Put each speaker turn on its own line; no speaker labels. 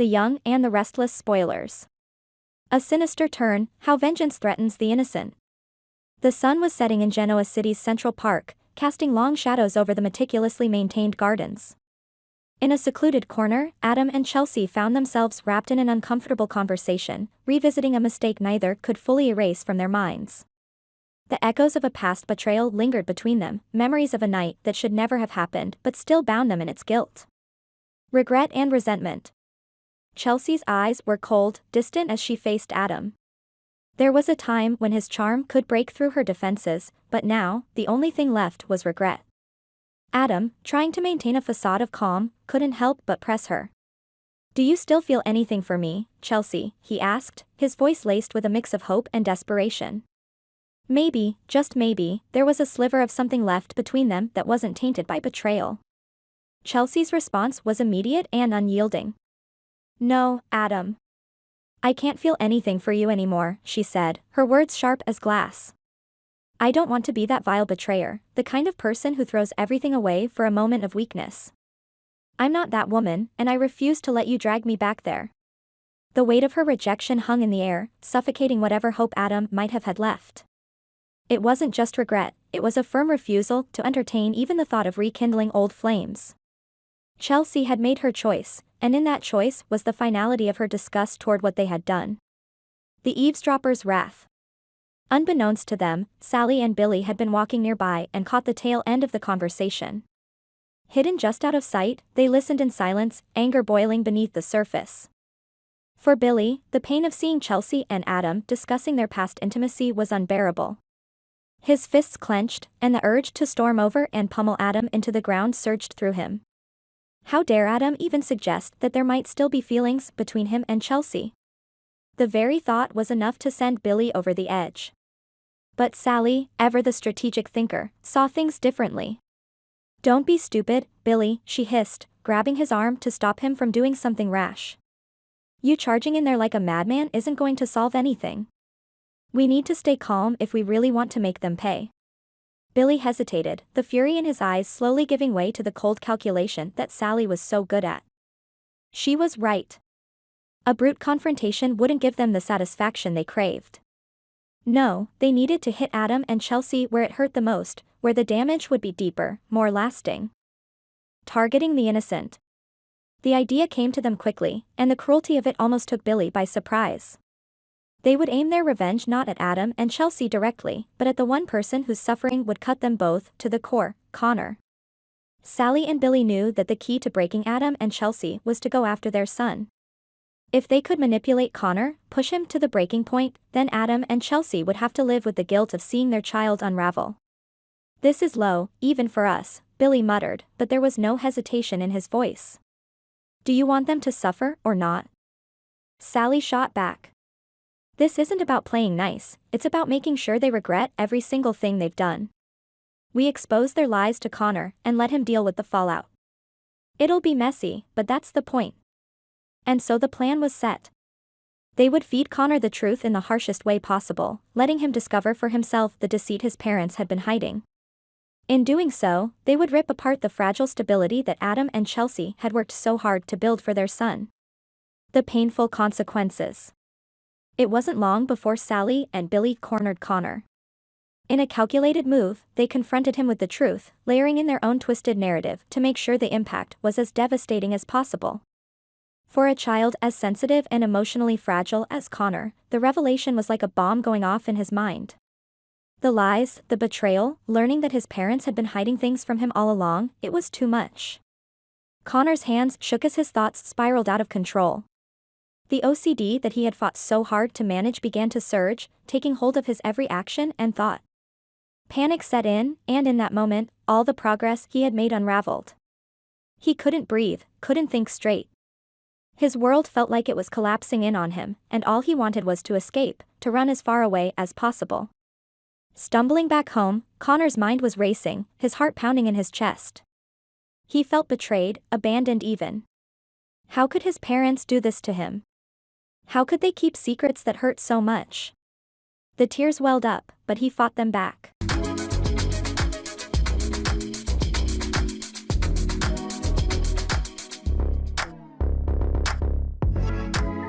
the young and the restless spoilers. A sinister turn, how vengeance threatens the innocent. The sun was setting in Genoa City's Central Park, casting long shadows over the meticulously maintained gardens. In a secluded corner, Adam and Chelsea found themselves wrapped in an uncomfortable conversation, revisiting a mistake neither could fully erase from their minds. The echoes of a past betrayal lingered between them, memories of a night that should never have happened but still bound them in its guilt. Regret and resentment. Chelsea's eyes were cold, distant as she faced Adam. There was a time when his charm could break through her defenses, but now, the only thing left was regret. Adam, trying to maintain a facade of calm, couldn't help but press her. "Do you still feel anything for me, Chelsea?" he asked, his voice laced with a mix of hope and desperation. Maybe, just maybe, there was a sliver of something left between them that wasn't tainted by betrayal. Chelsea's response was immediate and unyielding. "No, Adam. I can't feel anything for you anymore," she said, her words sharp as glass. "I don't want to be that vile betrayer, the kind of person who throws everything away for a moment of weakness. I'm not that woman, and I refuse to let you drag me back there." The weight of her rejection hung in the air, suffocating whatever hope Adam might have had left. It wasn't just regret, it was a firm refusal to entertain even the thought of rekindling old flames. Chelsea had made her choice, and in that choice was the finality of her disgust toward what they had done. The eavesdropper's wrath. Unbeknownst to them, Sally and Billy had been walking nearby and caught the tail end of the conversation. Hidden just out of sight, they listened in silence, anger boiling beneath the surface. For Billy, the pain of seeing Chelsea and Adam discussing their past intimacy was unbearable. His fists clenched, and the urge to storm over and pummel Adam into the ground surged through him. How dare Adam even suggest that there might still be feelings between him and Chelsea? The very thought was enough to send Billy over the edge. But Sally, ever the strategic thinker, saw things differently. "Don't be stupid, Billy," she hissed, grabbing his arm to stop him from doing something rash. "You charging in there like a madman isn't going to solve anything. We need to stay calm if we really want to make them pay." Billy hesitated, the fury in his eyes slowly giving way to the cold calculation that Sally was so good at. She was right. A brute confrontation wouldn't give them the satisfaction they craved. No, they needed to hit Adam and Chelsea where it hurt the most, where the damage would be deeper, more lasting. Targeting the innocent. The idea came to them quickly, and the cruelty of it almost took Billy by surprise. They would aim their revenge not at Adam and Chelsea directly, but at the one person whose suffering would cut them both to the core, Connor. Sally and Billy knew that the key to breaking Adam and Chelsea was to go after their son. If they could manipulate Connor, push him to the breaking point, then Adam and Chelsea would have to live with the guilt of seeing their child unravel. "This is low, even for us," Billy muttered, but there was no hesitation in his voice. "Do you want them to suffer or not?" Sally shot back. "This isn't about playing nice, it's about making sure they regret every single thing they've done. We expose their lies to Connor and let him deal with the fallout. It'll be messy, but that's the point." And so the plan was set. They would feed Connor the truth in the harshest way possible, letting him discover for himself the deceit his parents had been hiding. In doing so, they would rip apart the fragile stability that Adam and Chelsea had worked so hard to build for their son. The painful consequences. It wasn't long before Sally and Billy cornered Connor. In a calculated move, they confronted him with the truth, layering in their own twisted narrative to make sure the impact was as devastating as possible. For a child as sensitive and emotionally fragile as Connor, the revelation was like a bomb going off in his mind. The lies, the betrayal, learning that his parents had been hiding things from him all along, it was too much. Connor's hands shook as his thoughts spiraled out of control. The OCD that he had fought so hard to manage began to surge, taking hold of his every action and thought. Panic set in, and in that moment, all the progress he had made unraveled. He couldn't breathe, couldn't think straight. His world felt like it was collapsing in on him, and all he wanted was to escape, to run as far away as possible. Stumbling back home, Connor's mind was racing, his heart pounding in his chest. He felt betrayed, abandoned even. How could his parents do this to him? How could they keep secrets that hurt so much? The tears welled up, but he fought them back.